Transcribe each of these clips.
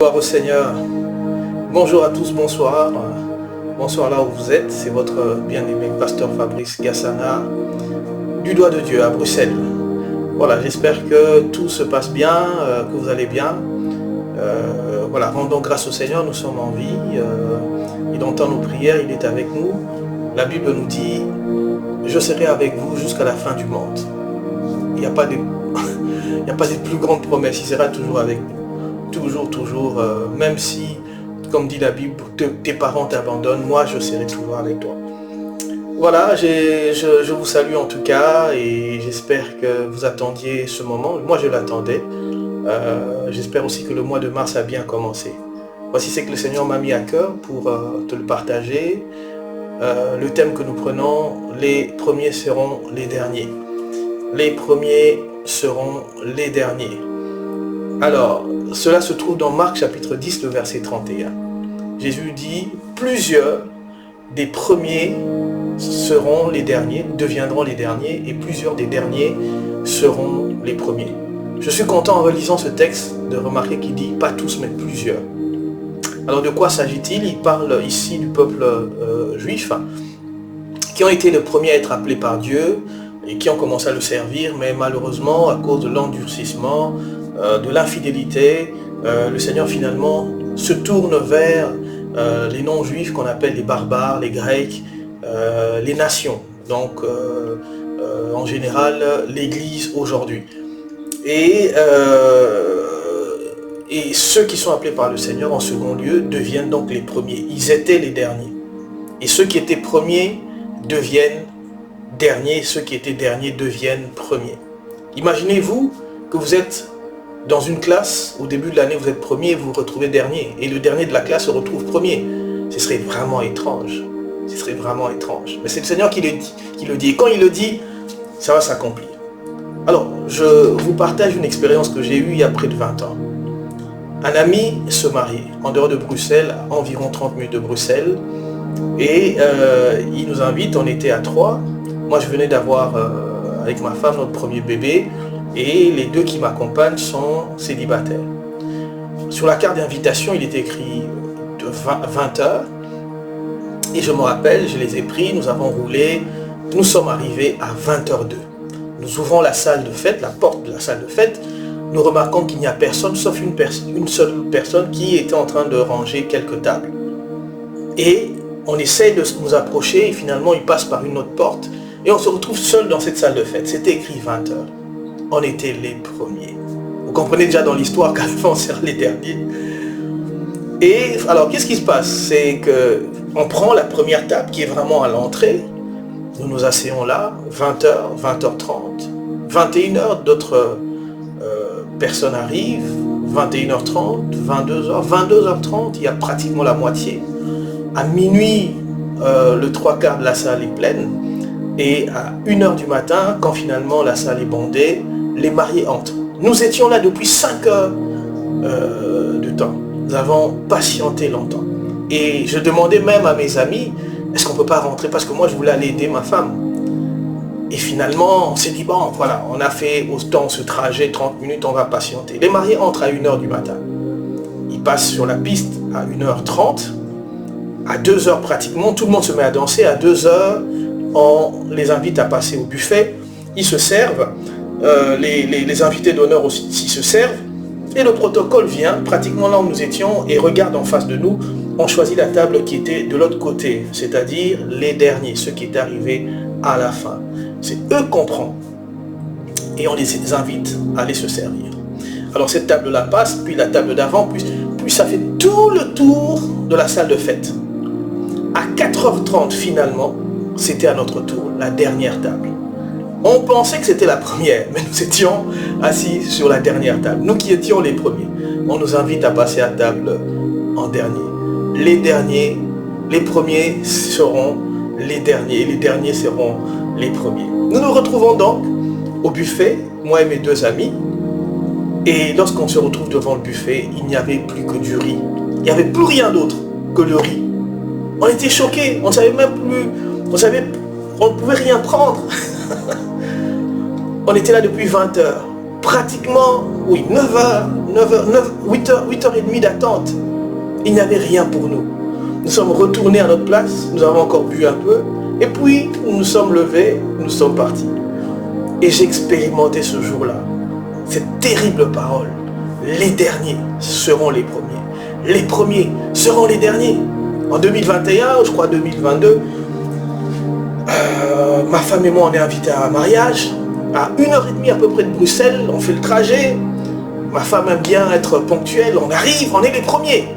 Gloire au Seigneur. Bonjour à tous, bonsoir. Bonsoir là où vous êtes. C'est votre bien-aimé pasteur Fabrice Gassana du Doigt de Dieu à Bruxelles. Voilà, j'espère que tout se passe bien, que vous allez bien. Voilà, rendons grâce au Seigneur, nous sommes en vie. Il entend nos prières, il est avec nous. La Bible nous dit, je serai avec vous jusqu'à la fin du monde. Il n'y a pas de plus grande promesse, il sera toujours avec nous. Toujours, même si, comme dit la Bible, tes parents t'abandonnent, moi je serai toujours avec toi. Voilà, je vous salue en tout cas et j'espère que vous attendiez ce moment. Moi je l'attendais. J'espère aussi que le mois de mars a bien commencé. Voici ce que le Seigneur m'a mis à cœur pour te le partager. Le thème que nous prenons, les premiers seront les derniers. Les premiers seront les derniers. Alors, cela se trouve dans Marc chapitre 10, le verset 31. Jésus dit, plusieurs des premiers seront les derniers, deviendront les derniers, et plusieurs des derniers seront les premiers. Je suis content en relisant ce texte de remarquer qu'il dit, pas tous, mais plusieurs. Alors de quoi s'agit-il? Il parle ici du peuple juif, qui ont été les premiers à être appelés par Dieu, et qui ont commencé à le servir, mais malheureusement, à cause de l'endurcissement, de l'infidélité, le Seigneur finalement se tourne vers les non-juifs qu'on appelle les barbares, les grecs, les nations, donc en général l'Église aujourd'hui. Et ceux qui sont appelés par le Seigneur en second lieu deviennent donc les premiers. Ils étaient les derniers. Et ceux qui étaient premiers deviennent derniers, ceux qui étaient derniers deviennent premiers. Imaginez-vous que vous êtes dans une classe, au début de l'année vous êtes premier et vous vous retrouvez dernier, et le dernier de la classe se retrouve premier. Ce serait vraiment étrange. Ce serait vraiment étrange. Mais c'est le Seigneur qui le dit. Et quand il le dit, ça va s'accomplir. Alors, je vous partage une expérience que j'ai eue il y a près de 20 ans. Un ami se marie en dehors de Bruxelles, à environ 30 minutes de Bruxelles, et il nous invite, on était à 3. Moi, je venais d'avoir, avec ma femme, notre premier bébé, et les 2 qui m'accompagnent sont célibataires. Sur la carte d'invitation, il est écrit de 20 heures, et je me rappelle, je les ai pris, nous avons roulé, nous sommes arrivés à 20h02. Nous ouvrons la salle de fête, la porte de la salle de fête, nous remarquons qu'il n'y a personne, sauf une seule personne qui était en train de ranger quelques tables. Et on essaye de nous approcher, et finalement il passe par une autre porte, et on se retrouve seul dans cette salle de fête. C'était écrit 20 heures. On était les premiers. Vous comprenez déjà dans l'histoire qu'avant on sera les derniers. Et alors qu'est-ce qui se passe? C'est qu'on prend la première table qui est vraiment à l'entrée. Nous nous asseyons là, 20h, 20h30, 21h, d'autres personnes arrivent, 21h30, 22h, 22h30, il y a pratiquement la moitié. À minuit, le 3/4 de la salle est pleine. Et à 1h du matin, quand finalement la salle est bondée, les mariés entrent. Nous étions là depuis 5 heures de temps. Nous avons patienté longtemps. Et je demandais même à mes amis, est-ce qu'on ne peut pas rentrer? Parce que moi, je voulais aller aider ma femme. Et finalement, on s'est dit, bon, voilà, on a fait autant ce trajet, 30 minutes, on va patienter. Les mariés entrent à 1h du matin. Ils passent sur la piste à 1h30. À 2h pratiquement, tout le monde se met à danser. À 2h, on les invite à passer au buffet. Ils se servent. Les invités d'honneur aussi se servent. Et le protocole vient, pratiquement là où nous étions, et regarde en face de nous. On choisit la table qui était de l'autre côté, c'est-à-dire les derniers, ceux qui étaient arrivés à la fin. C'est eux qu'on prend. Et on les invite à aller se servir. Alors cette table-là passe, puis la table d'avant, puis ça fait tout le tour de la salle de fête. À 4h30 finalement, c'était à notre tour, la dernière table. On pensait que c'était la première, mais nous étions assis sur la dernière table. Nous qui étions les premiers. On nous invite à passer à table en dernier. Les derniers, les premiers seront les derniers, et les derniers seront les premiers. Nous nous retrouvons donc au buffet, moi et mes 2 amis, et lorsqu'on se retrouve devant le buffet, il n'y avait plus que du riz. Il n'y avait plus rien d'autre que le riz. On était choqués, on ne savait même plus, on ne pouvait rien prendre. On était là depuis 20 heures. Pratiquement, oui, 9h, 8h30 d'attente. Il n'y avait rien pour nous. Nous sommes retournés à notre place, nous avons encore bu un peu, et puis nous nous sommes levés, nous sommes partis. Et j'ai expérimenté ce jour-là cette terrible parole. Les derniers seront les premiers. Les premiers seront les derniers. En 2021, je crois 2022, ma femme et moi, on est invités à un mariage. À 1h30 à peu près de Bruxelles, on fait le trajet. Ma femme aime bien être ponctuelle. On arrive, on est les premiers.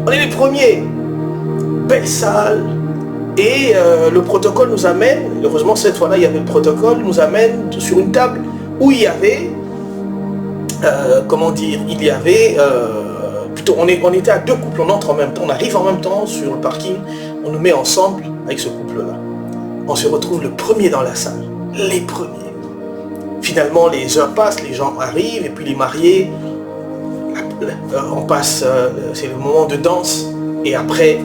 On est les premiers. Belle salle. Et le protocole nous amène, heureusement cette fois-là il y avait le protocole, nous amène sur une table où il y avait, plutôt on était à deux couples, on entre en même temps, on arrive en même temps sur le parking, on nous met ensemble avec ce couple-là. On se retrouve le premier dans la salle, les premiers. Finalement les heures passent, les gens arrivent et puis les mariés, on passe, c'est le moment de danse et après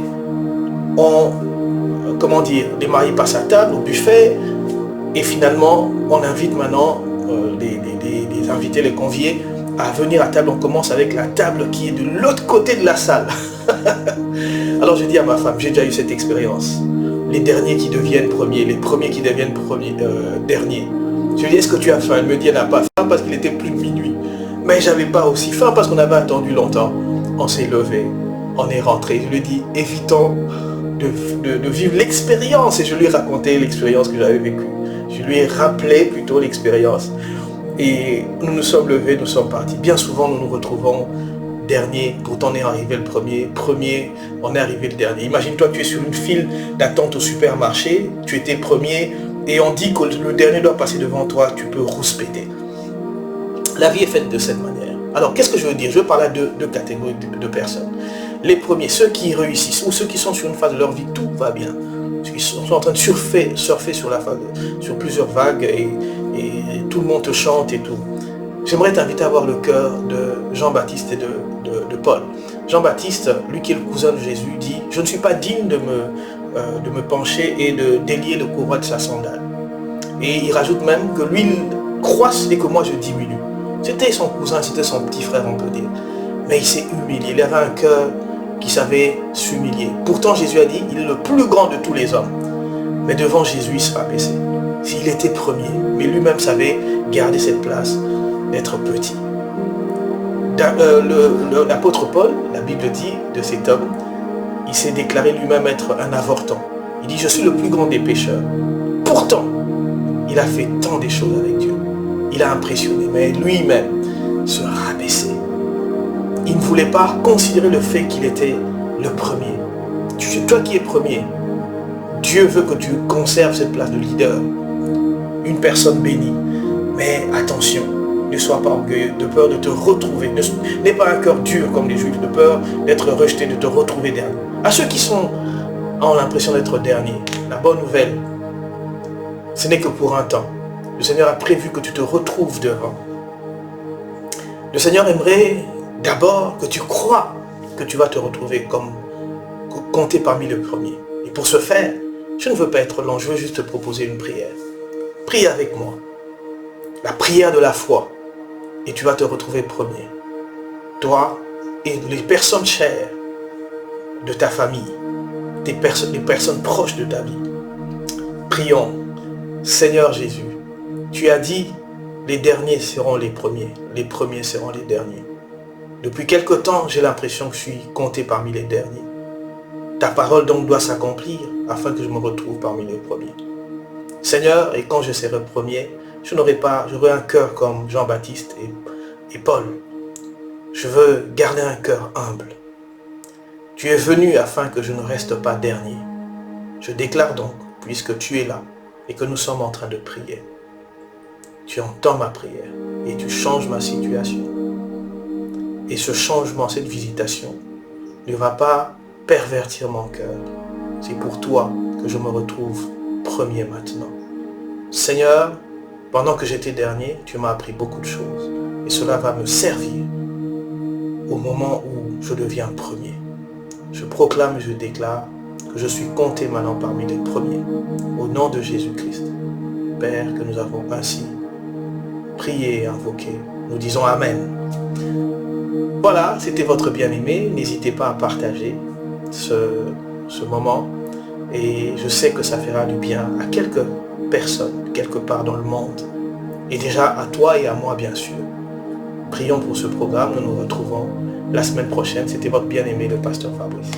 les mariés passent à table, au buffet, et finalement, on invite maintenant les invités, les conviés, à venir à table. On commence avec la table qui est de l'autre côté de la salle. Alors je dis à ma femme, j'ai déjà eu cette expérience. Les derniers qui deviennent premiers, les premiers qui deviennent derniers. Je lui dis, est-ce que tu as faim? Elle me dit, elle n'a pas faim parce qu'il était plus de minuit. Mais j'avais pas aussi faim parce qu'on avait attendu longtemps. On s'est levé, on est rentré. Je lui dis, évitons de vivre l'expérience, et je lui ai raconté l'expérience que j'avais vécue. Je lui ai rappelé plutôt l'expérience et nous nous sommes levés, nous sommes partis. Bien souvent nous nous retrouvons dernier, pourtant on est arrivé le premier, on est arrivé le dernier. Imagine-toi, tu es sur une file d'attente au supermarché, tu étais premier et on dit que le dernier doit passer devant toi, tu peux rouspéter. La vie est faite de cette manière. Alors qu'est-ce que je veux dire? Je veux parler à deux catégories de personnes. Les premiers, ceux qui réussissent, ou ceux qui sont sur une phase de leur vie, tout va bien. Ceux qui sont en train de surfer sur plusieurs vagues et tout le monde te chante et tout. J'aimerais t'inviter à avoir le cœur de Jean-Baptiste et de Paul. Jean-Baptiste, lui qui est le cousin de Jésus, dit « Je ne suis pas digne de me pencher et de délier le courroie de sa sandale. » Et il rajoute même que lui, il croisse et que moi je diminue. C'était son cousin, c'était son petit frère, on peut dire. Mais il s'est humilié, il avait un cœur qui savait s'humilier. Pourtant, Jésus a dit, il est le plus grand de tous les hommes. Mais devant Jésus, il se rabaissait. S'il était premier, mais lui-même savait garder cette place, d'être petit. L'apôtre Paul, la Bible dit de cet homme, il s'est déclaré lui-même être un avorton. Il dit, je suis le plus grand des pécheurs. Pourtant, il a fait tant de choses avec Dieu. Il a impressionné, mais lui-même se rabaissait. Il ne voulait pas considérer le fait qu'il était le premier. Toi qui es premier, Dieu veut que tu conserves cette place de leader, une personne bénie. Mais attention, ne sois pas orgueilleux, de peur de te retrouver. N'aie pas un cœur dur comme les Juifs, de peur d'être rejeté, de te retrouver dernier. À ceux qui ont l'impression d'être derniers, la bonne nouvelle, ce n'est que pour un temps. Le Seigneur a prévu que tu te retrouves devant. Le Seigneur aimerait d'abord que tu crois que tu vas te retrouver comme compter parmi les premiers. Et pour ce faire, je ne veux pas être long, je veux juste te proposer une prière. Prie avec moi. La prière de la foi. Et tu vas te retrouver premier. Toi et les personnes chères de ta famille. Les personnes proches de ta vie. Prions. Seigneur Jésus, tu as dit, les derniers seront les premiers seront les derniers. Depuis quelque temps, j'ai l'impression que je suis compté parmi les derniers. Ta parole donc doit s'accomplir afin que je me retrouve parmi les premiers. Seigneur, et quand je serai premier, j'aurai un cœur comme Jean-Baptiste et Paul. Je veux garder un cœur humble. Tu es venu afin que je ne reste pas dernier. Je déclare donc, puisque tu es là et que nous sommes en train de prier, tu entends ma prière et tu changes ma situation. Et ce changement, cette visitation, ne va pas pervertir mon cœur. C'est pour toi que je me retrouve premier maintenant. Seigneur, pendant que j'étais dernier, tu m'as appris beaucoup de choses. Et cela va me servir au moment où je deviens premier. Je proclame et je déclare que je suis compté maintenant parmi les premiers. Au nom de Jésus-Christ. Père, que nous avons ainsi prié et invoqué, nous disons Amen. Voilà, c'était votre bien-aimé. N'hésitez pas à partager ce moment. Et je sais que ça fera du bien à quelques personnes, quelque part dans le monde. Et déjà à toi et à moi, bien sûr. Prions pour ce programme. Nous nous retrouvons la semaine prochaine. C'était votre bien-aimé, le pasteur Fabrice.